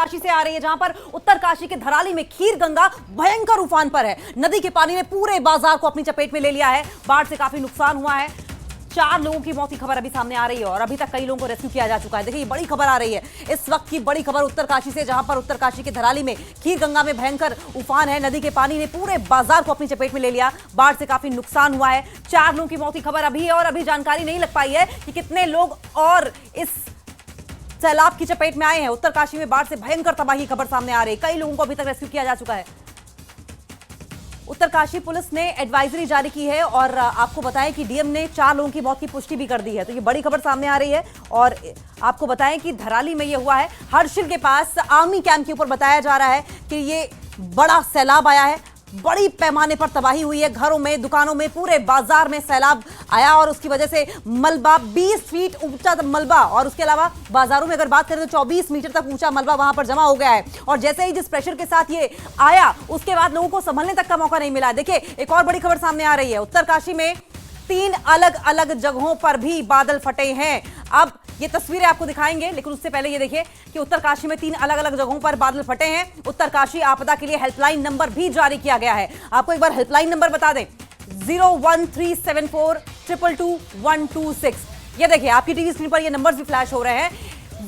उत्तरकाशी से आ रही है, जहां पर उत्तरकाशी के धराली में खीर गंगा भयंकर उफान पर है। नदी के पानी ने पूरे बाजार को अपनी चपेट में ले लिया है। बाढ़ से काफी नुकसान हुआ है। 4 लोगों की मौत की खबर अभी सामने आ रही है और अभी तक कई लोगों को रेस्क्यू किया जा चुका है। देखिए, ये बड़ी खबर आ रही है इस वक्त की, बड़ी खबर उत्तरकाशी से, जहां पर उत्तरकाशी के धराली में खीर गंगा में भयंकर उफान है। नदी के पानी ने पूरे बाजार को अपनी चपेट में ले लिया। बाढ़ से काफी नुकसान हुआ है। 4 लोगों की मौत की खबर अभी है और अभी जानकारी नहीं लग पाई है कि कितने लोग और इस सैलाब की चपेट में आए हैं। उत्तरकाशी में बाढ़ से भयंकर तबाही की खबर सामने आ रही है। कई लोगों को अभी तक रेस्क्यू किया जा चुका है। उत्तरकाशी पुलिस ने एडवाइजरी जारी की है और आपको बताएं कि डीएम ने 4 लोगों की मौत की पुष्टि भी कर दी है। तो ये बड़ी खबर सामने आ रही है और आपको बताएं कि धराली में ये हुआ है, हर्षिल के पास आर्मी कैंप के ऊपर। बताया जा रहा है कि ये बड़ा सैलाब आया है, बड़ी पैमाने पर तबाही हुई है। घरों में, दुकानों में, पूरे बाजार में सैलाब आया और उसकी वजह से मलबा 20 फीट ऊंचा मलबा, और उसके अलावा बाजारों में अगर बात करें तो 24 मीटर तक ऊंचा मलबा वहां पर जमा हो गया है। और जैसे ही जिस प्रेशर के साथ ये आया, उसके बाद लोगों को संभलने तक का मौका नहीं मिला। देखिए, एक और बड़ी खबर सामने आ रही है। उत्तरकाशी में 3 अलग अलग जगहों पर भी बादल फटे हैं। अब ये तस्वीरें आपको दिखाएंगे, लेकिन उससे पहले ये देखिए कि उत्तरकाशी में 3 अलग अलग जगहों पर बादल फटे हैं। उत्तरकाशी आपदा के लिए हेल्पलाइन नंबर भी जारी किया गया है। आपको एक बार हेल्पलाइन नंबर बता दें, 01374 222 126। ये देखिए, आपकी टीवी स्क्रीन पर ये नंबर्स भी फ्लैश हो रहे हैं,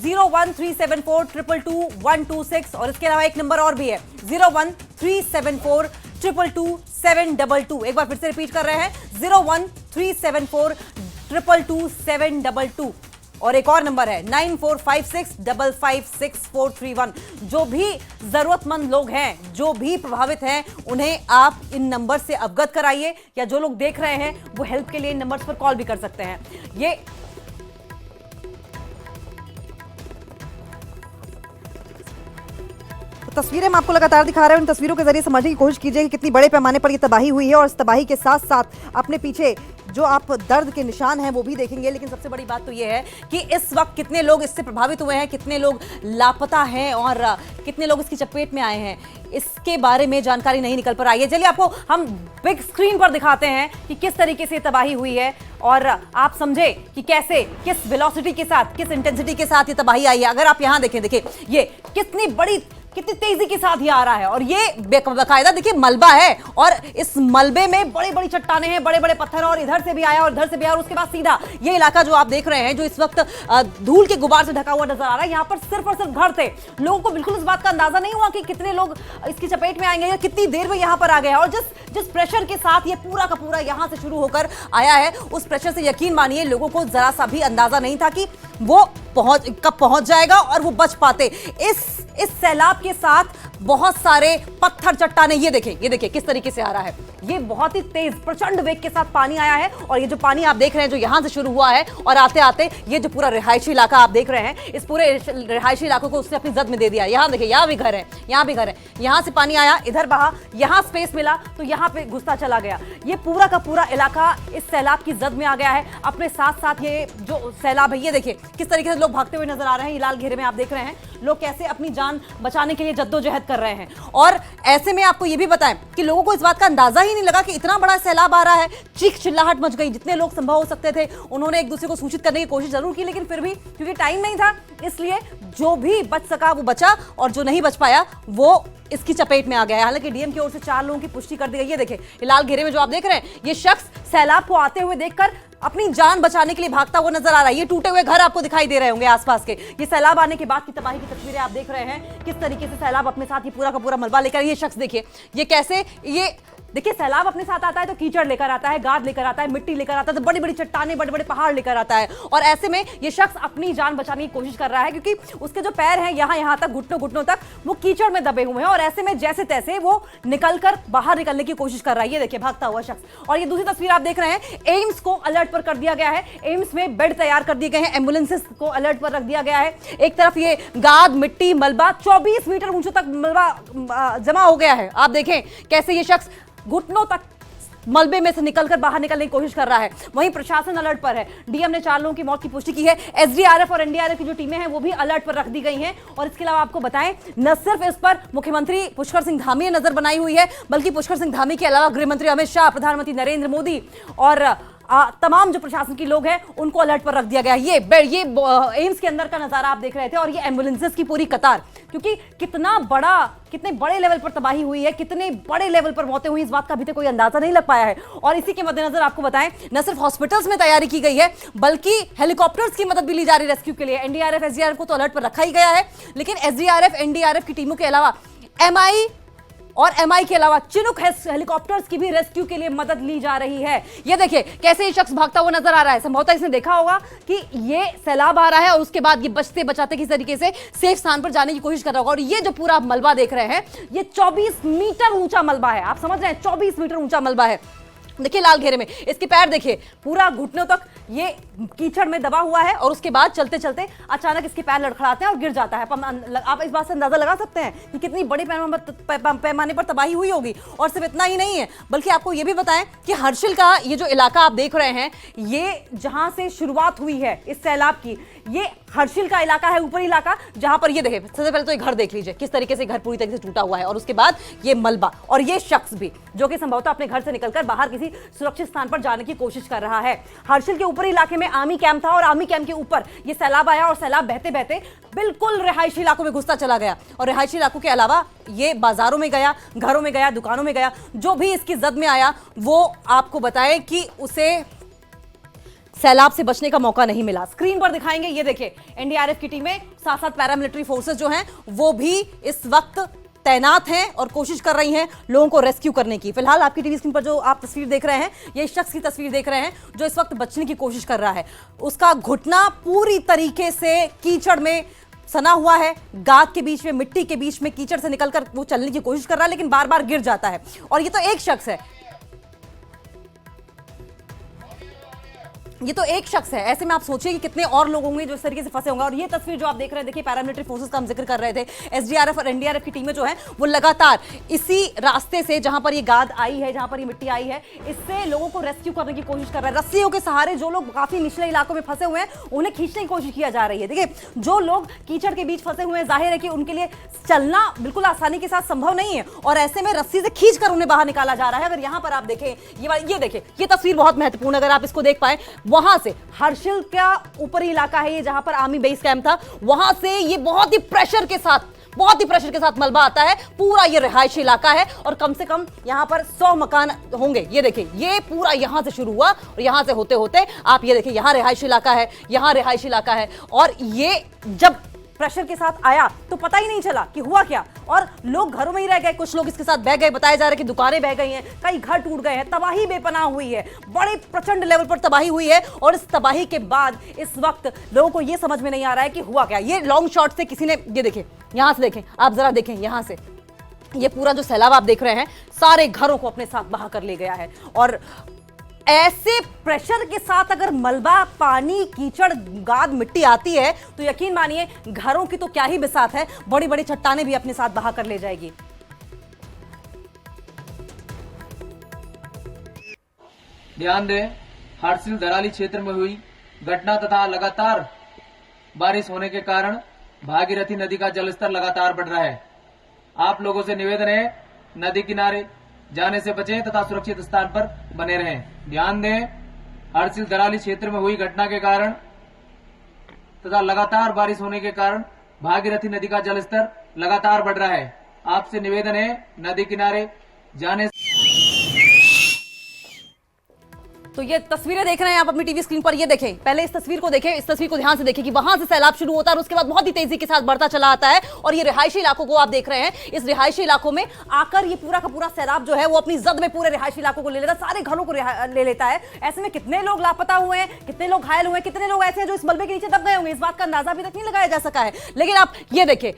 01374 222 126। और इसके अलावा एक नंबर और भी है, 01374 222 722। एक बार फिर से रिपीट कर रहे हैं, 01374 222 722। और एक और नंबर है 9456556431। जो भी जरूरतमंद लोग हैं, जो भी प्रभावित हैं, उन्हें आप इन नंबर से अवगत कराइए, या जो लोग देख रहे हैं वो हेल्प के लिए इन नंबर्स पर कॉल भी कर सकते हैं। ये तस्वीरें हम आपको लगातार दिखा रहे हैं। उन तस्वीरों के जरिए समझने की कोशिश कीजिए कि कितनी बड़े पैमाने पर यह तबाही हुई है और इस तबाही के साथ साथ अपने पीछे जो आप दर्द के निशान हैं वो भी देखेंगे। लेकिन सबसे बड़ी बात तो ये है कि इस वक्त कितने लोग इससे प्रभावित हुए हैं, कितने लोग लापता हैं और कितने लोग इसकी चपेट में आए हैं, इसके बारे में जानकारी नहीं निकल पर आई है। चलिए, आपको हम बिग स्क्रीन पर दिखाते हैं कि किस तरीके से तबाही हुई है और आप समझे कि कैसे, किस वेलोसिटी के साथ, किस इंटेंसिटी के साथ ये तबाही आई है। अगर आप यहां देखें, देखिए ये कितनी तेजी के साथ ये आ रहा है और ये बाकायदा देखिए मलबा है और इस मलबे में बड़ी बड़ी चट्टाने हैं, बड़े बड़े पत्थर, और इधर से भी आया और इधर से भी आया और उसके बाद सीधा ये इलाका जो आप देख रहे हैं, जो इस वक्त धूल के गुबार से ढका हुआ नजर आ रहा है, यहाँ पर सिर्फ और सिर्फ घर थे। लोगों को बिल्कुल इस बात का अंदाजा नहीं हुआ कि कितने लोग इसकी चपेट में आएंगे या कितनी देर में यहाँ पर आ गए। और जिस प्रेशर के साथ ये पूरा का पूरा यहाँ से शुरू होकर आया है, उस प्रेशर से यकीन मानिए लोगों को जरा सा भी अंदाजा नहीं था कि वो कब पहुंच जाएगा और वो बच पाते। इस सैलाब के साथ बहुत सारे पत्थर, चट्टाने, ये देखिए किस तरीके से आ रहा है। ये बहुत ही तेज प्रचंड वेग के साथ पानी आया है और ये जो पानी आप देख रहे हैं, जो यहां से शुरू हुआ है और आते आते ये जो पूरा रिहायशी इलाका आप देख रहे हैं, इस पूरे रिहायशी इलाकों को उसने अपनी जद में दे दिया। यहां देखिए, यहाँ भी घर है, यहाँ भी घर है। यहां से पानी आया, इधर बहा, यहां स्पेस मिला तो यहां पे घुसता चला गया। ये पूरा का पूरा इलाका इस सैलाब की जद में आ गया है। अपने साथ साथ ये जो सैलाब है, ये देखिए किस तरीके से लोग भागते हुए नजर आ रहे हैं। ये लाल घेरे में आप देख रहे हैं लोग कैसे अपनी जान बचाने के लिए जद्दोजहद कर रहे हैं। और ऐसे में आपको ये भी बताएं कि लोगों को इस बात का अंदाजा ही नहीं लगा कि इतना बड़ा सैलाब आ रहा है। चीख चिल्लाहट मच गई। जितने लोग संभव हो सकते थे उन्होंने एक दूसरे को सूचित करने की कोशिश जरूर की, लेकिन फिर भी क्योंकि टाइम नहीं था, इसलिए जो भी बच सका वो बचा और जो नहीं बच पाया वो इसकी चपेट में आ गया है। हालांकि डीएम की ओर से 4 लोगों की पुष्टि कर दी गई है। देखिए, ये लाल घेरे में जो आप देख रहे हैं, ये शख्स सैलाब को आते हुए देखकर अपनी जान बचाने के लिए भागता हुआ नजर आ रहा है। ये टूटे हुए घर आपको दिखाई दे रहे होंगे आसपास के। ये सैलाब आने के बाद की तबाही की तस्वीरें आप देख रहे हैं, किस तरीके से सैलाब अपने साथ ये पूरा का पूरा मलबा लेकर, ये शख्स देखिए ये कैसे, ये देखिए सैलाब अपने साथ आता है तो कीचड़ लेकर आता है, गाद लेकर आता है, मिट्टी लेकर आता है, तो बड़ी बड़ी चट्टानें, बड़े बड़े पहाड़ लेकर आता है। और ऐसे में ये शख्स अपनी जान बचाने की कोशिश कर रहा है क्योंकि उसके जो पैर हैं यहाँ तक, घुटनों तक वो कीचड़ में दबे हुए हैं और ऐसे में जैसे तैसे वो निकलकर बाहर निकलने की कोशिश कर रहा है। ये देखिए भागता हुआ शख्स। और ये दूसरी तस्वीर आप देख रहे हैं, एम्स को अलर्ट पर कर दिया गया है। एम्स में बेड तैयार कर दिए गए हैं, एम्बुलेंसेस को अलर्ट पर रख दिया गया है। एक तरफ ये गाद, मिट्टी, मलबा 24 मीटर ऊंचे तक मलबा जमा हो गया है। आप देखें कैसे ये शख्स घुटनों तक मलबे में से निकलकर बाहर निकलने की कोशिश कर रहा है। वहीं प्रशासन अलर्ट पर है। डीएम ने 4 लोगों की मौत की पुष्टि की है। एसडीआरएफ और एनडीआरएफ की जो टीमें हैं वो भी अलर्ट पर रख दी गई हैं। और इसके अलावा आपको बताएं, न सिर्फ इस पर मुख्यमंत्री पुष्कर सिंह धामी ने नजर बनाई हुई है, बल्कि पुष्कर सिंह धामी के अलावा गृह मंत्री अमित शाह, प्रधानमंत्री नरेंद्र मोदी और तमाम जो प्रशासन के लोग हैं उनको अलर्ट पर रख दिया गया। ये एम्स के अंदर का नजारा आप देख रहे थे, और ये एम्बुलेंसेस की पूरी कतार, क्योंकि कितने बड़े लेवल पर तबाही हुई है, कितने बड़े लेवल पर मौतें हुई, इस बात का अभी तक कोई अंदाजा नहीं लग पाया है। और इसी के मद्देनजर आपको बताएं, न सिर्फ हॉस्पिटल्स में तैयारी की गई है, बल्कि हेलीकॉप्टर्स की मदद भी ली जा रही है रेस्क्यू के लिए। एनडीआरएफ, एसडीआरएफ को तो अलर्ट पर रखा ही गया है, लेकिन एसडीआरएफ, एनडीआरएफ की टीमों के अलावा एमआई और एमआई के अलावा चिनूक हेलीकॉप्टर्स की भी रेस्क्यू के लिए मदद ली जा रही है। ये देखिए कैसे ये शख्स भागता हुआ नजर आ रहा है। संभवतः इसने देखा होगा कि ये सैलाब आ रहा है और उसके बाद ये बचते बचाते किस तरीके से सेफ स्थान पर जाने की कोशिश कर रहा होगा। और ये जो पूरा मलबा देख रहे हैं, ये 24 मीटर ऊंचा मलबा है। आप समझ रहे हैं, 24 मीटर ऊंचा मलबा है। देखिए लाल घेरे में इसके पैर देखिए, पूरा घुटनों तक ये कीचड़ में दबा हुआ है, और उसके बाद चलते चलते अचानक इसके पैर लड़खड़ाते हैं और गिर जाता है। आप इस बात से अंदाजा लगा सकते हैं कि कितनी बड़ी पैमाने पर तबाही हुई होगी। और सिर्फ इतना ही नहीं है, बल्कि आपको ये भी बताएं कि हर्षिल का ये जो इलाका आप देख रहे हैं, ये जहां से शुरुआत हुई है इस सैलाब की, ये हर्षिल का इलाका है, ऊपरी इलाका, जहां पर ये देखिए, सबसे पहले तो ये घर देख लीजिए किस तरीके से घर पूरी तरीके से टूटा हुआ है, और उसके बाद ये मलबा, और ये शख्स भी जो कि संभवतः अपने घर से निकलकर बाहर किसी सुरक्षित स्थान पर जाने की कोशिश कर रहा है। हर्षिल के ऊपरी इलाके में आर्मी कैंप था, और आर्मी कैंप के ऊपर ये सैलाब आया, और सैलाब बहते बहते बिल्कुल रिहायशी इलाकों में घुसता चला गया। और रिहायशी इलाकों के अलावा ये बाजारों में गया, घरों में गया, दुकानों में गया। जो भी इसकी जद में आया वो आपको बताए कि उसे सैलाब से बचने का मौका नहीं मिला। स्क्रीन पर दिखाएंगे, ये देखिए एनडीआरएफ की टीमें, साथ साथ पैरामिलिट्री फोर्सेस जो हैं वो भी इस वक्त तैनात हैं और कोशिश कर रही हैं लोगों को रेस्क्यू करने की। फिलहाल आपकी टीवी स्क्रीन पर जो आप तस्वीर देख रहे हैं, ये शख्स की तस्वीर देख रहे हैं जो इस वक्त बचने की कोशिश कर रहा है। उसका घुटना पूरी तरीके से कीचड़ में सना हुआ है, गाद के बीच में, मिट्टी के बीच में, कीचड़ से निकलकर वो चलने की कोशिश कर रहा है, लेकिन बार बार गिर जाता है। और ये तो एक शख्स है, ये तो एक शख्स है। ऐसे में आप सोचिए कि कितने और लोग होंगे जो इस तरीके से फंसे होंगे। और ये तस्वीर जो आप देख रहे हैं, देखिए पैरामिलिट्री फोर्सेस का हम जिक्र कर रहे थे, एसडीआरएफ और एनडीआरएफ की टीमें जो हैं वो लगातार इसी रास्ते से, जहां पर ये गाद आई है, जहां पर ये मिट्टी आई है, इससे लोगों को रेस्क्यू करने की कोशिश कर रहा है। रस्सियों के सहारे जो लोग काफी निचले इलाकों में फंसे हुए हैं उन्हें खींचने की कोशिश किया जा रही है। देखिए जो लोग कीचड़ के बीच फंसे हुए हैं, जाहिर है कि उनके लिए चलना बिल्कुल आसानी के साथ संभव नहीं है, और ऐसे में रस्सी से खींचकर उन्हें बाहर निकाला जा रहा है। अगर यहां पर आप देखें, ये देखिए, ये तस्वीर बहुत महत्वपूर्ण, अगर आप इसको देख पाए, वहां से हर्षिल का ऊपरी इलाका है ये, जहां पर आर्मी बेस कैंप था, वहां से ये बहुत ही प्रेशर के साथ मलबा आता है। पूरा ये रिहायशी इलाका है, और कम से कम यहां पर 100 मकान होंगे। ये देखिए, ये पूरा यहां से शुरू हुआ, और यहां से होते होते आप ये देखिए, यहां रिहायशी इलाका है, यहां रिहायशी इलाका है। और ये जब प्रेशर के साथ आया तो पता ही नहीं चला कि हुआ क्या, और लोग घरों में ही रह गए, कुछ लोग इसके साथ बह गए। बताया जा रहा है कि दुकानें बह गई हैं, कई घर टूट गए हैं, तबाही बेपनाह हुई है, बड़े प्रचंड लेवल पर तबाही हुई है। और इस तबाही के बाद इस वक्त लोगों को यह समझ में नहीं आ रहा है कि हुआ क्या। ये लॉन्ग शॉट से किसी ने, ये देखें, यहां से देखें, आप जरा देखें, यहां से ये पूरा जो सैलाब आप देख रहे हैं, सारे घरों को अपने साथ बहा कर ले गया है। और ऐसे प्रेशर के साथ अगर मलबा, पानी, कीचड़, गाद, मिट्टी आती है तो यकीन मानिए घरों की तो क्या ही बिसात है, बड़ी बड़ी चट्टानें भी अपने साथ बहा कर ले जाएगी। ध्यान दें, हर्षिल दराली क्षेत्र में हुई घटना तथा लगातार बारिश होने के कारण भागीरथी नदी का जलस्तर लगातार बढ़ रहा है। आप लोगों से निवेदन है, नदी किनारे जाने से बचें तथा सुरक्षित स्थान पर बने रहें। ध्यान दें, हर्षिल दराली क्षेत्र में हुई घटना के कारण तथा लगातार बारिश होने के कारण भागीरथी नदी का जलस्तर लगातार बढ़ रहा है। आपसे निवेदन है, नदी किनारे जाने तो ये तस्वीरें देख रहे हैं आप अपनी टीवी स्क्रीन पर, ये देखें, पहले इस तस्वीर को देखें, इस तस्वीर को ध्यान से देखें कि वहां से सैलाब शुरू होता है और उसके बाद बहुत ही तेजी के साथ बढ़ता चला आता है। और ये रिहायशी इलाकों को आप देख रहे हैं, इस रिहायशी इलाकों में आकर ये पूरा का पूरा सैलाब जो है वो अपनी जद में पूरे रिहायशी इलाकों को ले लेता है, सारे घरों को ले लेता है। ऐसे में कितने लोग लापता हुए हैं, कितने लोग घायल हुए हैं, कितने लोग ऐसे हैं जो इस मलबे के नीचे दब गए होंगे, इस बात का अंदाजा अभी तक नहीं लगाया जा सका है। लेकिन आप ये देखिए,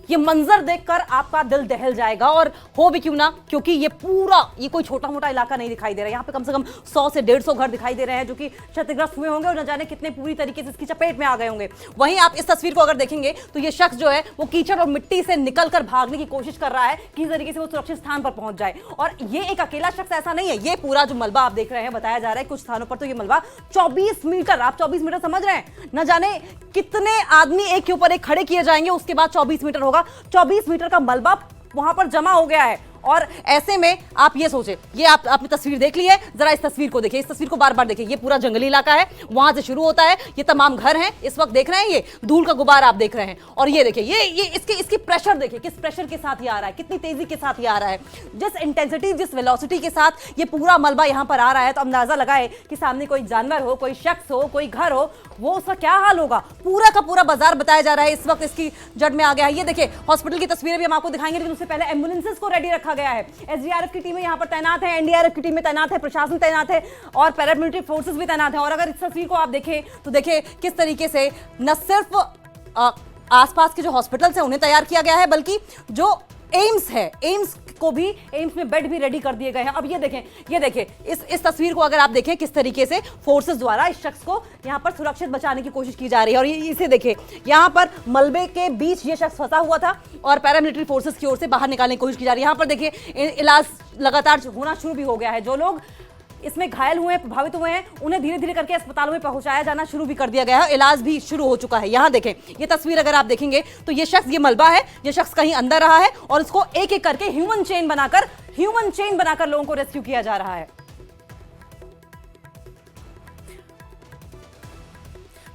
ये मंजर देखकर आपका दिल दहल जाएगा, और हो भी क्यों ना, क्योंकि ये पूरा, ये कोई छोटा मोटा इलाका नहीं दिखाई दे रहा है। यहाँ पे कम से कम 100 से 150 घर दिखाई दे रहे हैं जो कि क्षतिग्रस्त हुए होंगे, और न जाने कितने पूरी तरीके से इसकी चपेट में आ गए होंगे। वहीं आप इस तस्वीर को अगर देखेंगे तो ये शख्स जो है वो कीचड़ और मिट्टी से निकलकर भागने की कोशिश कर रहा है, किस तरीके से वो सुरक्षित स्थान पर पहुंच जाए। और ये एक अकेला शख्स ऐसा नहीं है, ये पूरा जो मलबा आप देख रहे हैं, बताया जा रहा है कुछ स्थानों पर तो ये मलबा 24 मीटर, आप 24 मीटर समझ रहे हैं, न जाने कितने आदमी एक के ऊपर एक खड़े किए जाएंगे, उसके बाद 24 मीटर होगा। 24 मीटर का मलबा वहां पर जमा हो गया है, और ऐसे में आप ये सोचे, ये आपने तस्वीर देख ली है, जरा इस तस्वीर को देखिए, इस तस्वीर को बार बार देखिए। ये पूरा जंगली इलाका है, वहां से शुरू होता है, ये तमाम घर हैं, इस वक्त देख रहे हैं, ये धूल का गुबार आप देख रहे हैं। और ये देखिए, ये इसकी प्रेशर देखिए, किस प्रेशर के साथ ये आ रहा है, कितनी तेजी के साथ ये आ रहा है, जिस इंटेंसिटी, जिस वेलोसिटी के साथ ये पूरा मलबा यहां पर आ रहा है। तो अंदाजा लगाए कि सामने कोई जानवर हो, कोई शख्स हो, कोई घर हो, वो उसका क्या हाल होगा। पूरा का पूरा बाजार बताया जा रहा है इस वक्त इसकी जड़ में आ गया है। ये देखिए, हॉस्पिटल की तस्वीरें भी हम आपको दिखाएंगे, लेकिन उससे पहले एम्बुलेंसेस को रेडी रखा गया है। एसडीआरएफ की टीमें यहां पर तैनात है, एनडीआरएफ की टीमें तैनात है, प्रशासन तैनात है और पैरामिलिट्री फोर्सेस भी तैनात है। और अगर इस तस्वीर को आप देखें तो देखिए किस तरीके से न सिर्फ आसपास के जो हॉस्पिटल्स हैं उन्हें तैयार किया गया है, बल्कि जो एम्स है, एम्स को भी, एम्स में बेड भी रेडी कर दिए गए हैं। अब ये देखें इस तस्वीर को अगर आप देखें किस तरीके से फोर्सेस द्वारा इस शख्स को यहां पर सुरक्षित बचाने की कोशिश की जा रही है। और इसे देखें, यहां पर मलबे के बीच ये शख्स फंसा हुआ था और पैरामिलिट्री फोर्सेस की ओर से बाहर निकालने की कोशिश की जा रही है। यहां पर देखिए इलाज लगातार होना शुरू भी हो गया है। जो लोग इसमें घायल हुए हैं, प्रभावित हुए हैं, उन्हें धीरे धीरे करके अस्पतालों में पहुंचाया जाना शुरू भी कर दिया गया है। इलाज भी शुरू हो चुका है। यहां देखें, ये तस्वीर अगर आप देखेंगे तो ये शख्स, ये मलबा है, ये शख्स कहीं अंदर रहा है और इसको एक एक करके ह्यूमन चेन बनाकर लोगों को रेस्क्यू किया जा रहा है।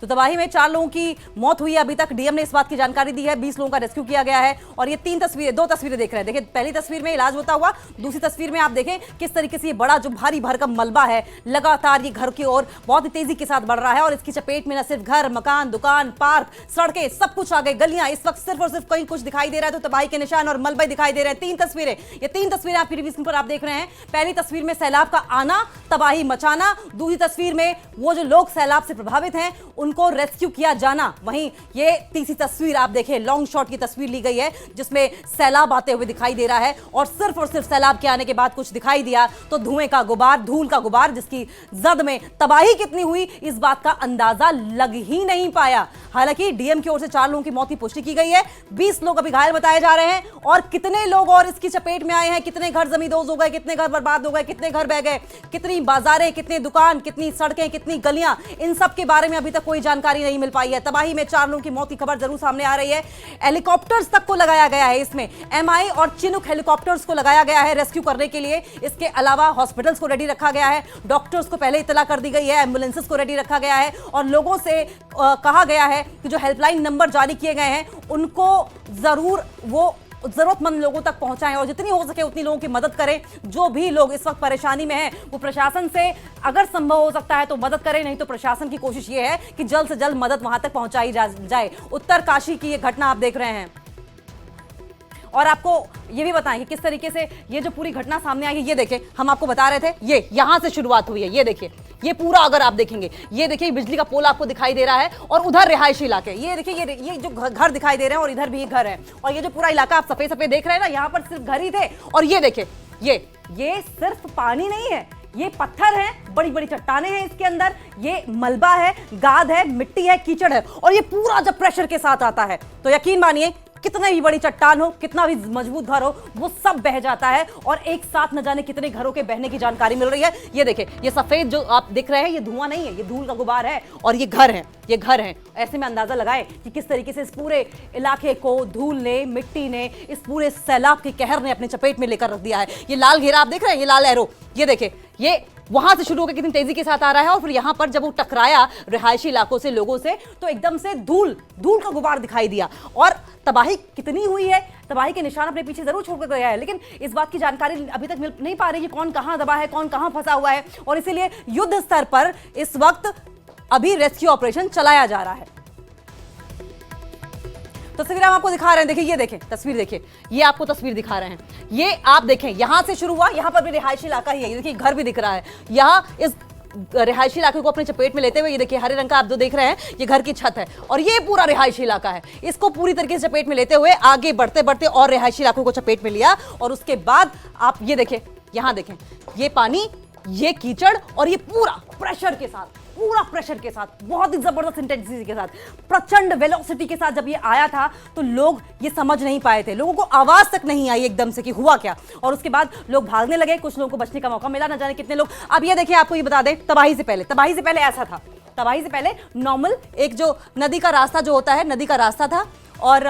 तो तबाही में 4 लोगों की मौत हुई है अभी तक। डीएम ने इस बात की जानकारी दी है, 20 लोगों का रेस्क्यू किया गया है। और ये 2 तस्वीरें देख रहे हैं। देखिए, पहली तस्वीर में इलाज होता हुआ, दूसरी तस्वीर में आप देखें किस तरीके से ये बड़ा जो भारी भरकम मलबा है लगातार ये घर की ओर बहुत ही तेजी के साथ बढ़ रहा है। और इसकी चपेट में न सिर्फ घर, मकान, दुकान, पार्क, सड़कें, सब कुछ आ गए, गलियां। इस वक्त सिर्फ और सिर्फ कहीं कुछ दिखाई दे रहा है तो तबाही के निशान और मलबे दिखाई दे रहे हैं। 3 तस्वीरें, ये 3 तस्वीरें आपकी टीवी स्क्रीन पर आप देख रहे हैं। पहली तस्वीर में सैलाब का आना, तबाही मचाना, दूसरी तस्वीर में वो जो लोग सैलाब से प्रभावित हैं उनको रेस्क्यू किया जाना। वहीं ये तीसरी तस्वीर आप देखें, लॉन्ग शॉट की तस्वीर ली गई है जिसमें सैलाब आते हुए दिखाई दे रहा है। और सिर्फ सैलाब के आने के बाद कुछ दिखाई दिया तो धुएं का गुबार, धूल का गुबार, जिसकी जद में तबाही कितनी हुई इस बात का अंदाजा लग ही नहीं पाया। हालांकि डीएम की ओर से 4 लोगों की मौत की पुष्टि की गई है, 20 लोग अभी घायल बताए जा रहे हैं। और कितने लोग और इसकी चपेट में आए हैं, कितने घर जमींदोज हो गए, कितने घर बर्बाद हो गए, कितने घर बह गए, कितनी बाजारें, कितने दुकान, कितनी सड़कें, कितनी गलियां, इन सब के बारे में अभी तक कोई जानकारी नहीं मिल पाई है। तबाही में 4 लोगों की मौत की खबर जरूर सामने आ रही है। हेलीकॉप्टर्स तक को लगाया गया है, इसमें एमआई और चिनुक हेलीकॉप्टर्स को लगाया गया है रेस्क्यू करने के लिए। इसके अलावा हॉस्पिटल्स को रेडी रखा गया है, डॉक्टर्स को पहले इतला कर दी गई है, एम्बुलेंसेस को रेडी रखा गया है और लोगों से कहा गया है कि जो हेल्पलाइन नंबर जारी किए गए हैं उनको जरूर वो जरूरतमंद लोगों तक पहुंचाएं और जितनी हो सके उतनी लोगों की मदद करें। जो भी लोग इस वक्त परेशानी में हैं वो प्रशासन से अगर संभव हो सकता है तो मदद करें, नहीं तो प्रशासन की कोशिश ये है कि जल्द से जल्द मदद वहां तक पहुंचाई जाए। उत्तरकाशी की ये घटना आप देख रहे हैं और आपको ये भी बताएं कि किस तरीके से ये जो पूरी घटना सामने आई है। ये देखें, हम आपको बता रहे थे ये यहां से शुरुआत हुई है। ये देखिए, ये पूरा अगर आप देखेंगे, ये देखिए बिजली का पोल आपको दिखाई दे रहा है और उधर रिहायशी इलाके, ये देखिए ये जो घर दिखाई दे रहे हैं और इधर भी घर है। और ये जो पूरा इलाका आप सफेद सफेद देख रहे हैं ना, यहाँ पर सिर्फ घर ही थे। और ये देखिए, ये सिर्फ पानी नहीं है, ये पत्थर हैं, बड़ी बड़ी चट्टाने हैं इसके अंदर, ये मलबा है, गाद है, मिट्टी है, कीचड़ है। और ये पूरा जब प्रेशर के साथ आता है तो यकीन मानिए कितना भी बड़ी चट्टान हो, कितना भी मजबूत घर हो, वो सब बह जाता है। और एक साथ न जाने कितने घरों के बहने की जानकारी मिल रही है। ये देखिए, ये सफेद जो आप दिख रहे हैं ये धुआं नहीं है, ये धूल का गुबार है और ये घर हैं। ऐसे में अंदाजा लगाए कि किस तरीके से इस पूरे इलाके को धूल ने, मिट्टी ने, इस पूरे सैलाब के कहर ने अपने चपेट में लेकर रख दिया है। ये लाल घेरा आप देख रहे हैं, ये लाल एरो, ये देखिए, ये वहां से शुरू होकर कितनी तेजी के साथ आ रहा है और फिर यहां पर जब वो टकराया रिहायशी इलाकों से, लोगों से, तो एकदम से धूल का गुबार दिखाई दिया। और तबाही कितनी हुई है, तबाही के निशान अपने पीछे जरूर छोड़कर गया है, लेकिन इस बात की जानकारी अभी तक मिल नहीं पा रही कि कौन कहां दबा है, कौन कहां फंसा हुआ है। और इसीलिए युद्ध स्तर पर इस वक्त अभी रेस्क्यू ऑपरेशन चलाया जा रहा है। तस्वीर हम आपको दिखा रहे हैं, देखिए, ये देखें तस्वीर, देखिए ये आपको तस्वीर दिखा रहे हैं। ये आप देखें, यहां से शुरू हुआ, यहां पर भी रिहायशी इलाका ही है, ये देखिए घर भी दिख रहा है। यहां इस रिहायशी इलाके को अपने चपेट में लेते हुए ये देखिए हरे रंग का आप जो देख रहे हैं ये घर की छत है और ये पूरा रिहायशी इलाका है। इसको पूरी तरीके से चपेट में लेते हुए आगे बढ़ते बढ़ते और रिहायशी इलाकों को चपेट में लिया और उसके बाद आप ये देखें, यहां देखें, ये पानी, ये कीचड़ और ये पूरा प्रेशर के साथ, बहुत ही जबरदस्त इंटेंसिटी के साथ, प्रचंड वेलोसिटी के साथ जब ये आया था तो लोग ये समझ नहीं पाए थे, लोगों को आवाज तक नहीं आई एकदम से कि हुआ क्या। और उसके बाद लोग भागने लगे, कुछ लोगों को बचने का मौका मिला, ना जाने कितने लोग। अब ये देखिए, आपको ये बता दें, तबाही से पहले ऐसा था, तबाही से पहले नॉर्मल एक जो नदी का रास्ता जो होता है, नदी का रास्ता था और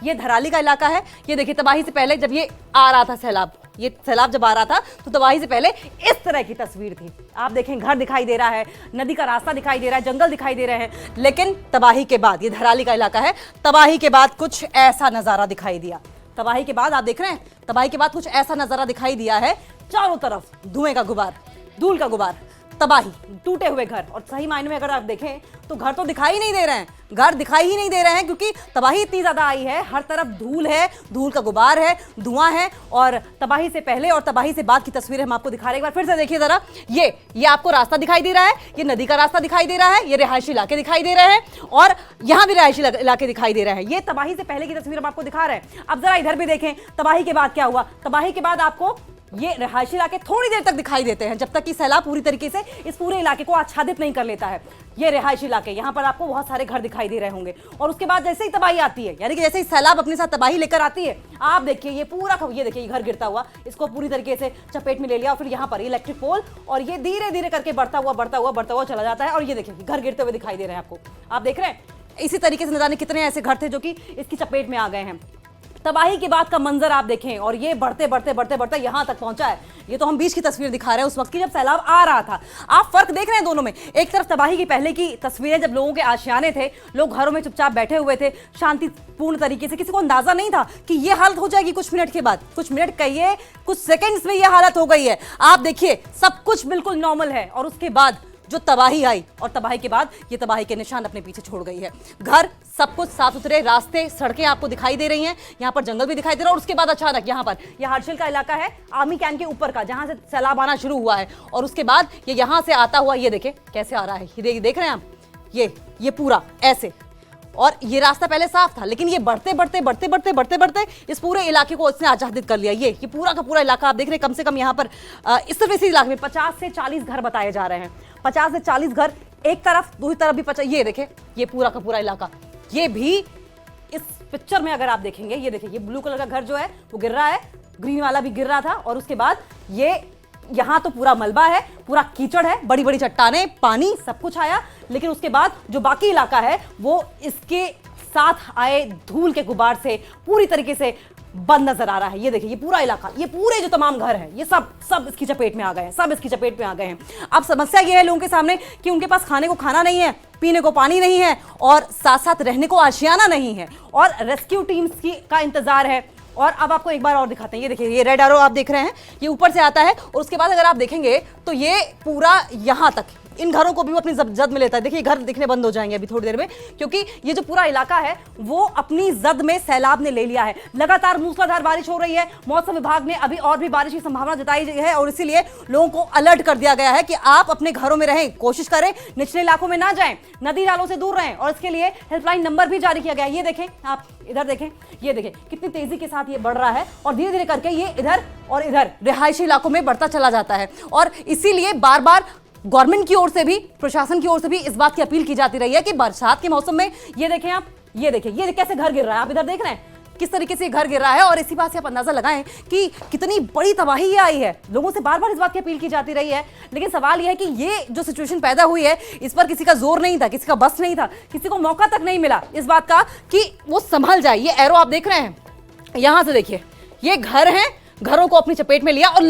ये धराली का इलाका है। ये देखिए, तबाही से पहले जब ये आ रहा था सैलाब, ये सैलाब जब आ रहा था तो तबाही से पहले इस तरह की तस्वीर थी। आप देखें, घर दिखाई दे रहा है, नदी का रास्ता दिखाई दे रहा है, जंगल दिखाई दे रहे हैं, लेकिन तबाही के बाद, ये धराली का इलाका है, तबाही के बाद कुछ ऐसा नजारा दिखाई दिया। तबाही के बाद आप देख रहे हैं, तबाही के बाद कुछ ऐसा नजारा दिखाई दिया है, चारों तरफ धुएं का गुबार, धूल का गुबार, तबाही, टूटे हुए घर। और सही मायने में अगर आप देखें तो घर तो दिखाई नहीं दे रहे हैं, घर दिखाई ही नहीं दे रहे हैं, क्योंकि तबाही इतनी ज्यादा आई है, हर तरफ धूल है, धूल का गुबार है, धुआं है। और तबाही से पहले और तबाही से बाद की तस्वीरें हम आपको दिखा रहे हैं। एक बार फिर से देखिए जरा, ये आपको रास्ता दिखाई दे रहा है, ये नदी का रास्ता दिखाई दे रहा है, ये रिहायशी इलाके दिखाई दे रहे हैं और यहां भी रिहायशी इलाके दिखाई दे रहे हैं। ये तबाही से पहले की तस्वीर हम आपको दिखा रहे हैं। अब जरा इधर भी देखें, तबाही के बाद क्या हुआ। तबाही के बाद आपको ये रिहायशी इलाके थोड़ी देर तक दिखाई देते हैं, जब तक कि सैलाब पूरी तरीके से इस पूरे इलाके को आच्छादित नहीं कर लेता है। ये रिहायशी इलाके, यहाँ पर आपको बहुत सारे घर दिखाई दे रहे होंगे। और उसके बाद जैसे ही तबाही आती है, यानी कि जैसे ही सैलाब अपने साथ तबाही लेकर आती है, आप देखिए ये पूरा, ये देखिए ये घर गिरता हुआ, इसको पूरी तरीके से चपेट में ले लिया। और फिर यहाँ पर इलेक्ट्रिक पोल, और ये धीरे धीरे करके बढ़ता हुआ चला जाता है। और ये देखिए घर गिरते हुए दिखाई दे रहे हैं आपको, आप देख रहे हैं। इसी तरीके से न जाने कितने ऐसे घर थे जो कि इसकी चपेट में आ गए हैं। तबाही के बाद का मंजर आप देखें, और ये बढ़ते यहां तक पहुंचा है। ये तो हम बीच की तस्वीर दिखा रहे हैं, उस वक्त की जब सैलाब आ रहा था। आप फर्क देख रहे हैं दोनों में। एक तरफ तबाही की पहले की तस्वीरें, जब लोगों के आशियाने थे, लोग घरों में चुपचाप बैठे हुए थे शांतिपूर्ण तरीके से, किसी को अंदाजा नहीं था कि ये हालत हो जाएगी कुछ मिनट के बाद, कुछ मिनट कहिए कुछ सेकंड्स में ये हालत हो गई है। आप देखिए सब कुछ बिल्कुल नॉर्मल है, और उसके बाद जो तबाही आई, और तबाही के बाद ये तबाही के निशान अपने पीछे छोड़ गई है। घर, सब कुछ साफ सुथरे, रास्ते, सड़कें आपको दिखाई दे रही हैं, यहाँ पर जंगल भी दिखाई दे रहा है। और उसके बाद अचानक यहाँ पर यह हार्शिल का इलाका है, आर्मी कैंप के ऊपर का, जहां से सैलाब आना शुरू हुआ है। और उसके बाद ये यहाँ से आता हुआ, ये देखे कैसे आ रहा है, ये देख रहे हैं आप, ये पूरा ऐसे। और ये रास्ता पहले साफ था, लेकिन ये बढ़ते इस पूरे इलाके को इसने आच्छादित कर लिया। ये पूरा का पूरा इलाका आप देख रहे हैं, कम से कम यहाँ पर इस तरफ इसी इलाके में 50 से 40 घर बताए जा रहे हैं। 50 से 40 घर एक तरफ, दूसरी तरफ भी 50। ये देखें, ये पूरा का पूरा इलाका, ये भी इस पिक्चर में अगर आप देखेंगे, ये देखिए ये ब्लू कलर का घर जो है वो गिर रहा है, ग्रीन वाला भी गिर रहा था। और उसके बाद ये यहाँ तो पूरा मलबा है, पूरा कीचड़ है, बड़ी बड़ी चट्टानें, पानी, सब कुछ आया। लेकिन उसके बाद जो बाकी इलाका है वो इसके साथ आए धूल के गुबार से पूरी तरीके से बंद नजर आ रहा है। ये देखिए ये पूरा इलाका, ये पूरे जो तमाम घर हैं, ये सब इसकी चपेट में आ गए हैं, सब इसकी चपेट में आ गए हैं। अब समस्या ये है लोगों के सामने कि उनके पास खाने को खाना नहीं है, पीने को पानी नहीं है, और साथ साथ रहने को आशियाना नहीं है, और रेस्क्यू टीम्स का इंतजार है। और अब आपको एक बार और दिखाते हैं, ये देखिए ये रेड एरो आप देख रहे हैं, ये ऊपर से आता है। और उसके बाद अगर आप देखेंगे तो ये पूरा यहाँ तक, इन घरों को भी वो अपनी जद में लेता है। देखिए घर दिखने बंद हो जाएंगे अभी थोड़ी देर में, क्योंकि ये जो पूरा इलाका है वो अपनी जद में सैलाब ने ले लिया है। लगातार मूसलाधार बारिश हो रही है, मौसम विभाग ने अभी और भी बारिश की संभावना जताई है, और इसीलिए लोगों को अलर्ट कर दिया गया है कि आप अपने घरों में रहें, कोशिश करें निचले इलाकों में ना जाएं, नदी नालों से दूर रहें। और इसके लिए हेल्पलाइन नंबर भी जारी किया गया है। ये देखें, आप इधर देखें, ये देखें कितनी तेजी के साथ ये बढ़ रहा है, और धीरे धीरे करके ये इधर और इधर रिहायशी इलाकों में बढ़ता चला जाता है। और इसीलिए बार बार गवर्नमेंट की ओर से भी, प्रशासन की ओर से भी इस बात की अपील की जाती रही है कि बरसात के मौसम में, ये देखें आप, ये देखिए ये कैसे घर गिर रहा है, आप इधर देख रहे हैं किस तरीके से घर गिर रहा है। और इसी बात से आप अंदाजा लगाएं कि कितनी बड़ी तबाही ये आई है। लोगों से बार बार इस बात की अपील की जाती रही है, लेकिन सवाल यह है कि ये जो सिचुएशन पैदा हुई है, इस पर किसी का जोर नहीं था, किसी का बस नहीं था, किसी को मौका तक नहीं मिला इस बात का कि वो संभल जाए। ये एरो आप देख रहे हैं, यहां से देखिए ये घर हैं, घरों को अपनी चपेट में लिया, और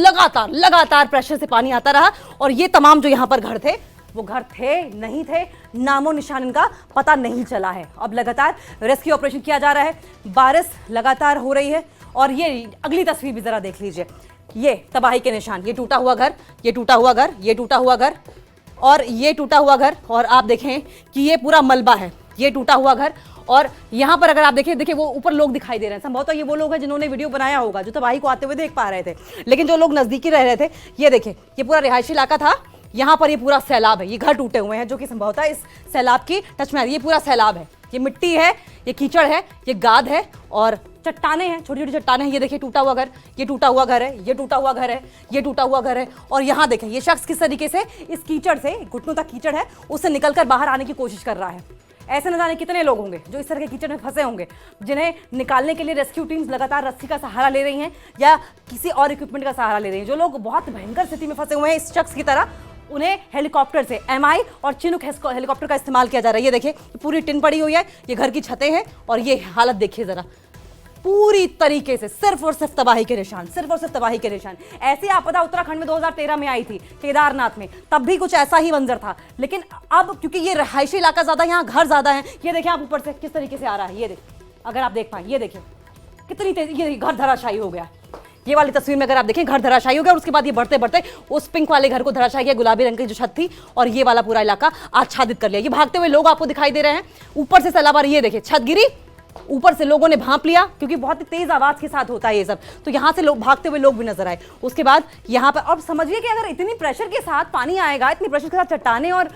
लगातार प्रेशर से पानी आता रहा। और ये तमाम जो यहां पर घर थे, वो घर थे नहीं थे, नामो निशान इनका पता नहीं चला है। अब लगातार रेस्क्यू ऑपरेशन किया जा रहा है, बारिश लगातार हो रही है। और ये अगली तस्वीर भी जरा देख लीजिए, ये तबाही के निशान, ये टूटा हुआ घर, ये टूटा हुआ घर, ये टूटा हुआ घर, और ये टूटा हुआ घर। और आप देखें कि ये पूरा मलबा है, ये टूटा हुआ घर। और यहाँ पर अगर आप देखिए वो ऊपर लोग दिखाई दे रहे हैं, संभवतः ये वो लोग हैं जिन्होंने वीडियो बनाया होगा, जो तबाही को आते हुए देख पा रहे थे। लेकिन जो लोग नजदीकी रह रहे थे, ये देखिए ये पूरा रिहायशी इलाका था, यहाँ पर ये पूरा सैलाब है, ये घर टूटे हुए हैं जो कि संभवतः इस सैलाब की टच में, ये पूरा सैलाब है, ये मिट्टी है, ये कीचड़ है, ये गाद है, और चट्टाने हैं, छोटी छोटी चट्टाने हैं। ये देखिए टूटा हुआ घर, ये टूटा हुआ घर है, ये टूटा हुआ घर है, ये टूटा हुआ घर है। और यहाँ देखें ये शख्स किस तरीके से इस कीचड़ से, घुटनों तक कीचड़ है, उससे निकलकर बाहर आने की कोशिश कर रहा है। ऐसे न जाने कितने लोग होंगे जो इस तरह के कीचड़ में फंसे होंगे, जिन्हें निकालने के लिए रेस्क्यू टीम्स लगातार रस्सी का सहारा ले रही हैं या किसी और इक्विपमेंट का सहारा ले रही हैं। जो लोग बहुत भयंकर स्थिति में फंसे हुए हैं इस शख्स की तरह, उन्हें हेलीकॉप्टर से, MI और चिनूक हेलीकॉप्टर का इस्तेमाल किया जा रहा है। ये देखिए पूरी टिन पड़ी हुई है, ये घर की छतें हैं, और ये हालत देखिए जरा, पूरी तरीके से सिर्फ और सिर्फ तबाही के निशान, सिर्फ और सिर्फ तबाही के निशान। ऐसी आपदा उत्तराखंड में 2013 में आई थी, केदारनाथ में, तब भी कुछ ऐसा ही मंजर था। लेकिन अब क्योंकि ये रहायशी इलाका ज्यादा, यहाँ घर ज्यादा है, ये देखें आप ऊपर से किस तरीके से आ रहा है, ये देखिए, अगर आप देख पाए, ये देखिए कितनी तेज, ये घर धराशायी हो गया। ये वाली तस्वीर में अगर आप देखें, घर धराशायी हो गया और उसके बाद ये बढ़ते बढ़ते उस पिंक वाले घर को धराशायी किया, गुलाबी रंग की जो छत थी, और ये वाला पूरा इलाका आच्छादित कर लिया। ये भागते हुए लोग आपको दिखाई दे रहे हैं, ऊपर से सैलाब आ रही है, ये देखिए छत गिरी, ऊपर से लोगों ने भांप लिया, क्योंकि बहुत ही तेज आवाज के साथ होता है ये सब, तो यहां से लोग भागते हुए लोग भी नजर आए। उसके बाद यहाँ पर अब समझिए कि अगर इतनी प्रेशर के साथ पानी आएगा, इतनी प्रेशर के साथ चट्टाने और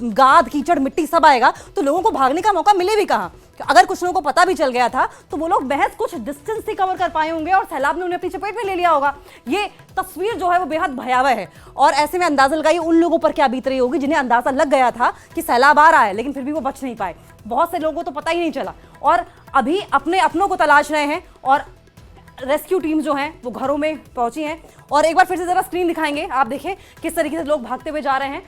गाद कीचड़ मिट्टी सब आएगा, तो लोगों को भागने का मौका मिले भी कहाँ। अगर कुछ लोगों को पता भी चल गया था तो वो लोग महज कुछ डिस्टेंस ही कवर कर पाए होंगे और सैलाब ने उन्हें अपनी चपेट में ले लिया होगा। ये तस्वीर जो है वो बेहद भयावह है, और ऐसे में अंदाजा लगाइए उन लोगों पर क्या बीत रही होगी जिन्हें अंदाजा लग गया था कि सैलाब आ रहा है, लेकिन फिर भी वो बच नहीं पाए। बहुत से लोगों को तो पता ही नहीं चला और अभी अपने अपनों को तलाश रहे हैं, और रेस्क्यू टीम जो हैं वो घरों में पहुंची हैं। और एक बार फिर से जरा स्क्रीन दिखाएंगे, आप देखें किस तरीके से लोग भागते हुए जा रहे हैं।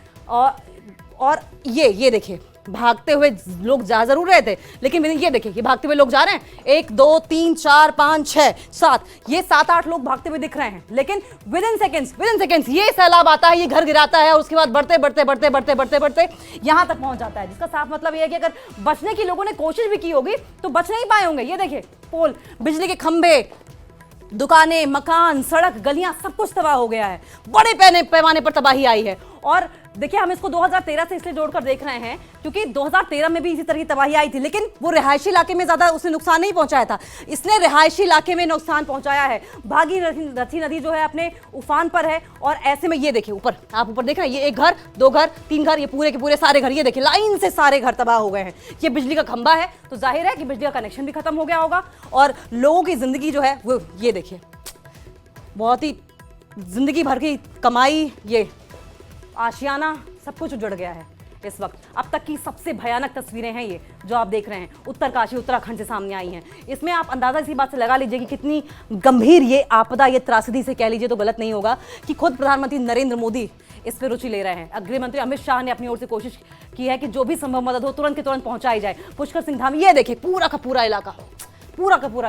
और ये देखिए भागते हुए लोग जा जरूर रहे थे, लेकिन ये देखिए ये भागते हुए लोग जा रहे हैं, 1 2 3 4 5 6 7, ये 7-8 लोग भागते हुए दिख रहे हैं, लेकिन विद इन सेकेंड्स ये सैलाब आता है, ये घर गिराता है, और उसके बाद बढ़ते यहां तक पहुंच जाता है। जिसका साफ मतलब ये है कि अगर बचने की लोगों ने कोशिश भी की होगी तो बच नहीं पाए होंगे। ये देखिए पोल, बिजली के खंभे, दुकानें, मकान, सड़क, गलियां, सब कुछ तबाह हो गया है, बड़े पैमाने पर तबाही आई है। और देखिए हम इसको 2013 से इसलिए जोड़कर देख रहे हैं क्योंकि 2013 में भी इसी तरह की तबाही आई थी, लेकिन वो रिहायशी इलाके में ज्यादा उसने नुकसान नहीं पहुंचाया था, इसने रिहायशी इलाके में नुकसान पहुंचाया है। भागीरथी नदी जो है अपने उफान पर है, और ऐसे में ये देखिए ऊपर, आप ऊपर देख रहे हैं, ये 1 घर 2 घर 3 घर, ये पूरे के पूरे सारे घर, ये देखिए लाइन से सारे घर तबाह हो गए हैं। ये बिजली का खंभा है, तो जाहिर है कि बिजली का कनेक्शन भी खत्म हो गया होगा, और लोगों की जिंदगी जो है वो ये देखिए बहुत ही जिंदगी भर की कमाई, ये आशियाना सब कुछ उजड़ गया है इस वक्त। अब तक की सबसे भयानक तस्वीरें हैं ये जो आप देख रहे हैं, उत्तरकाशी उत्तराखंड से सामने आई हैं। इसमें आप अंदाजा इसी बात से लगा लीजिए कि कितनी गंभीर ये आपदा, ये त्रासदी से कह लीजिए तो गलत नहीं होगा कि खुद प्रधानमंत्री नरेंद्र मोदी इस पर रुचि ले रहे हैं। गृह मंत्री अमित शाह ने अपनी ओर से कोशिश की है कि जो भी संभव मदद हो तुरंत के तुरंत पहुंचाई जाए। पुष्कर सिंह धामी, ये देखिए पूरा का पूरा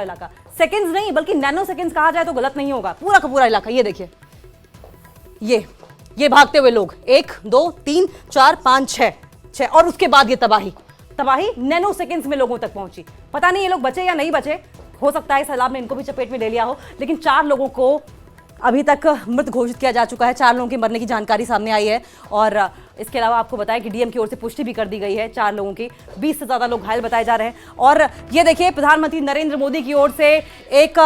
इलाका, सेकंड्स नहीं बल्कि नैनो सेकंड्स कहा जाए तो गलत नहीं होगा, पूरा का पूरा इलाका। ये देखिए ये भागते हुए लोग 1 2 3 4 5 6, और उसके बाद ये तबाही नैनो सेकंड्स में लोगों तक पहुंची। पता नहीं ये लोग बचे या नहीं बचे, हो सकता है सैलाब ने इनको भी चपेट में ले लिया हो, लेकिन 4 लोगों को अभी तक मृत घोषित किया जा चुका है। 4 लोगों के मरने की जानकारी सामने आई है, और इसके अलावा आपको बताएं कि डीएम की ओर से पुष्टि भी कर दी गई है 4 लोगों की। 20 से ज्यादा लोग घायल बताए जा रहे हैं। और ये देखिए प्रधानमंत्री नरेंद्र मोदी की ओर से एक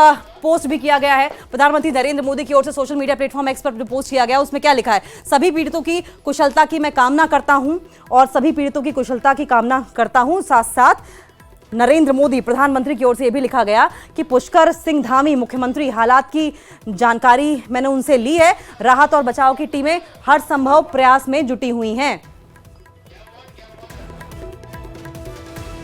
पोस्ट भी किया गया है। प्रधानमंत्री नरेंद्र मोदी की ओर से सोशल मीडिया प्लेटफॉर्म एक्स पर जो पोस्ट किया गया, उसमें क्या लिखा है? सभी पीड़ितों की कुशलता की मैं कामना करता हूं, और सभी पीड़ितों की कुशलता की कामना करता हूं। साथ साथ नरेंद्र मोदी प्रधानमंत्री की ओर से यह भी लिखा गया कि पुष्कर सिंह धामी मुख्यमंत्री, हालात की जानकारी मैंने उनसे ली है, राहत और बचाव की टीमें हर संभव प्रयास में जुटी हुई हैं।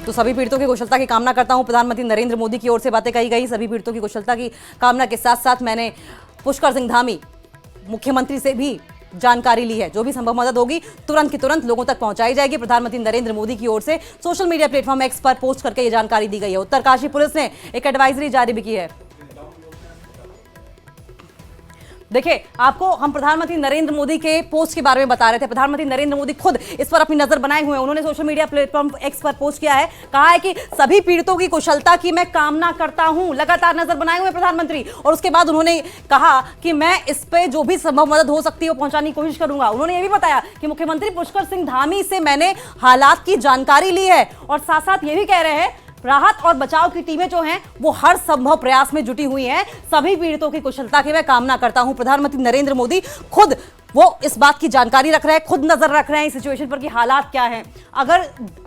तो सभी पीड़ितों की कुशलता की कामना करता हूं, प्रधानमंत्री नरेंद्र मोदी की ओर से बातें कही गई। सभी पीड़ितों की कुशलता की कामना के साथ साथ मैंने पुष्कर सिंह धामी मुख्यमंत्री से भी जानकारी ली है, जो भी संभव मदद होगी तुरंत की तुरंत लोगों तक पहुंचाई जाएगी। प्रधानमंत्री नरेंद्र मोदी की ओर से सोशल मीडिया प्लेटफॉर्म एक्स पर पोस्ट करके ये जानकारी दी गई है। उत्तरकाशी पुलिस ने एक एडवाइजरी जारी भी की है। देखिए आपको हम प्रधानमंत्री नरेंद्र मोदी के पोस्ट के बारे में बता रहे थे। प्रधानमंत्री नरेंद्र मोदी खुद इस पर अपनी नजर बनाए हुए हैं। उन्होंने सोशल मीडिया प्लेटफॉर्म एक्स पर पोस्ट किया है, कहा है कि सभी पीड़ितों की कुशलता की मैं कामना करता हूं। लगातार नजर बनाए हुए प्रधानमंत्री, और उसके बाद उन्होंने कहा कि मैं इस पे जो भी संभव मदद हो सकती है वो पहुंचाने की कोशिश करूंगा। उन्होंने ये भी बताया कि मुख्यमंत्री पुष्कर सिंह धामी से मैंने हालात की जानकारी ली है, और साथ साथ ये भी कह रहे हैं राहत और बचाव की टीमें जो हैं वो हर संभव प्रयास में जुटी हुई हैं। सभी पीड़ितों की कुशलता की मैं कामना करता हूं। प्रधानमंत्री नरेंद्र मोदी खुद वो इस बात की जानकारी रख रहे हैं, खुद नजर रख रहे हैं इस सिचुएशन पर कि हालात क्या हैं। अगर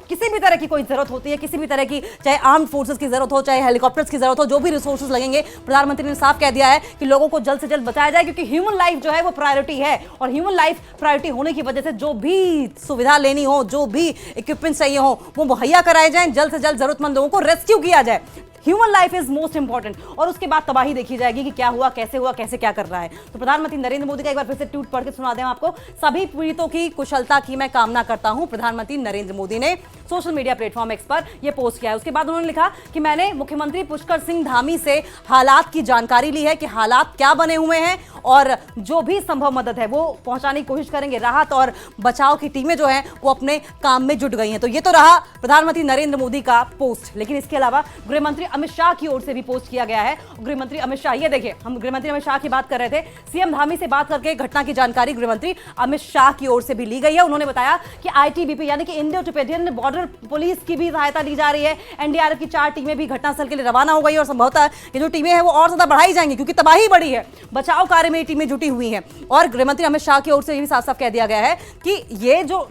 किसी भी तरह की कोई जरूरत होती है, किसी भी तरह की, चाहे आर्म्ड फोर्सेस की जरूरत हो, चाहे हेलीकॉप्टर्स की जरूरत हो, जो भी रिसोर्सेज लगेंगे, प्रधानमंत्री ने साफ कह दिया है कि लोगों को जल्द से जल्द बचाया जाए, क्योंकि ह्यूमन लाइफ जो है वो प्रायोरिटी है। और ह्यूमन लाइफ प्रायोरिटी होने की वजह से जो भी सुविधा लेनी हो, जो भी इक्विपमेंट चाहिए हो, वो मुहैया कराए जाए, जल्द से जल्द जरूरतमंद लोगों को रेस्क्यू किया जाए। Human life is most important, और उसके बाद तबाही देखी जाएगी कि क्या हुआ, कैसे क्या कर रहा है। तो प्रधानमंत्री नरेंद्र मोदी का एक बार फिर से ट्वीट पढ़ के सुना दें आपको। सभी पीड़ितों की कुशलता की मैं कामना करता हूं, प्रधानमंत्री नरेंद्र मोदी ने सोशल मीडिया प्लेटफॉर्म एक्स पर यह पोस्ट किया है। उसके बाद उन्होंने लिखा कि मैंने मुख्यमंत्री पुष्कर सिंह धामी से हालात की जानकारी ली है कि हालात क्या बने हुए हैं, और जो भी संभव मदद है वो पहुंचाने की कोशिश करेंगे। राहत और बचाव की टीमें जो हैं वो अपने काम में जुट गई हैं। तो ये तो रहा प्रधानमंत्री नरेंद्र मोदी का पोस्ट, लेकिन इसके अलावा गृहमंत्री अमित शाह की ओर से भी पोस्ट किया गया है। गृहमंत्री अमित शाह, ये देखिए, हम गृहमंत्री अमित शाह की बात कर रहे थे, सीएम धामी से बात करके घटना की जानकारी गृहमंत्री अमित शाह की ओर से भी ली गई है। उन्होंने बताया कि आईटीबीपी यानी कि इंडो तिब्बतियन बॉर्डर पुलिस की भी सहायता ली जा रही है। एनडीआरएफ की 4 टीमें भी घटनास्थल के लिए रवाना हो गई और संभवतः ये जो टीमें हैं वो और ज्यादा बढ़ाई जाएंगी, क्योंकि तबाही बड़ी है। बचाव कार्य में टीमें जुटी हुई हैं, और गृहमंत्री अमित शाह की ओर से ये भी साफ साफ कह दिया गया है कि ये जो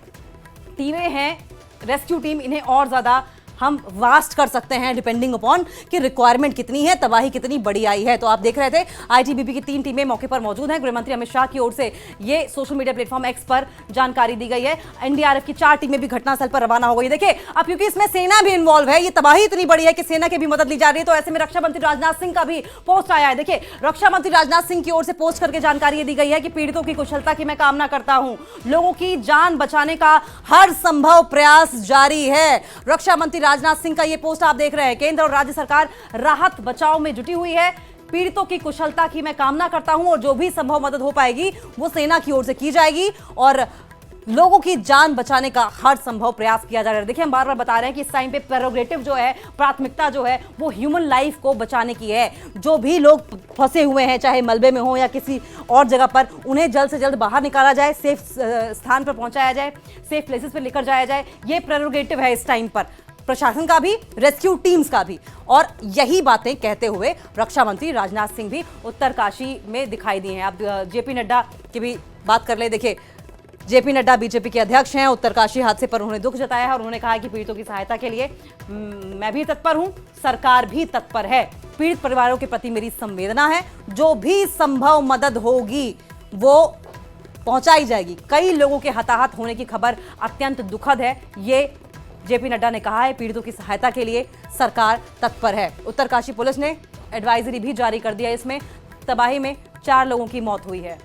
टीमें हैं, रेस्क्यू टीम, इन्हें और ज्यादा हम वास्ट कर सकते हैं डिपेंडिंग अपॉन कि रिक्वायरमेंट कितनी है, तबाही कितनी बड़ी आई है। तो आप देख रहे थे आईटीबीपी की 3 टीमें मौके पर मौजूद हैं। गृहमंत्री अमित शाह की ओर से ये सोशल मीडिया प्लेटफॉर्म एक्स पर जानकारी दी गई है। एनडीआरएफ की 4 टीमें भी घटनास्थल पर रवाना हो गई। देखिए, अब क्योंकि इसमें सेना भी इन्वॉल्व है, ये तबाही इतनी बड़ी है कि सेना की भी मदद ली जा रही है। तो ऐसे में रक्षा मंत्री राजनाथ सिंह का भी पोस्ट आया है। देखिए, रक्षा मंत्री राजनाथ सिंह की ओर से पोस्ट करके जानकारी दी गई है कि पीड़ितों की कुशलता की मैं कामना करता हूं, लोगों की जान बचाने का हर संभव प्रयास जारी है। रक्षा मंत्री राजनाथ सिंह का ये पोस्ट आप देख रहे हैं। केंद्र और राज्य सरकार राहत बचाव में जुटी हुई है। पीड़ितों की कुशलता की मैं कामना करता हूं, और जो भी संभव मदद हो पाएगी वो सेना की ओर से की जाएगी, और लोगों की जान बचाने का हर संभव प्रयास किया जा रहा है। देखिए, हम बार बार बता रहे हैं कि इस टाइम पे प्रेरोगेटिव जो है, प्राथमिकता जो है, वो ह्यूमन लाइफ को बचाने की है। जो भी लोग फंसे हुए हैं, चाहे मलबे में हो या किसी और जगह पर, उन्हें जल्द से जल्द बाहर निकाला जाए, सेफ स्थान पर पहुंचाया जाए, सेफ प्लेसेस पर लेकर जाया जाए। ये प्रेरोगेटिव है इस टाइम पर, प्रशासन का भी, रेस्क्यू टीम्स का भी। और यही बातें कहते हुए रक्षा मंत्री राजनाथ सिंह भी उत्तरकाशी में दिखाई दिए हैं। अब जेपी नड्डा की भी बात कर ले। देखिए, जेपी नड्डा बीजेपी के अध्यक्ष हैं। उत्तरकाशी हादसे पर उन्होंने दुख जताया है, और उन्होंने कहा है कि पीड़ितों की सहायता के लिए मैं भी तत्पर हूं, सरकार भी तत्पर है। पीड़ित परिवारों के प्रति मेरी संवेदना है, जो भी संभव मदद होगी वो पहुंचाई जाएगी। कई लोगों के हताहत होने की खबर अत्यंत दुखद है, ये जेपी नड्डा ने कहा है। पीड़ितों की सहायता के लिए सरकार तत्पर है। उत्तरकाशी पुलिस ने एडवाइजरी भी जारी कर दिया। इसमें तबाही में 4 लोगों की मौत हुई है।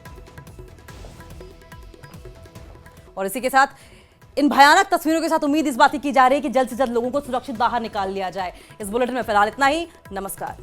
और इसी के साथ इन भयानक तस्वीरों के साथ उम्मीद इस बात की जा रही है कि जल्द से जल्द लोगों को सुरक्षित बाहर निकाल लिया जाए। इस बुलेटिन में फिलहाल इतना ही। नमस्कार।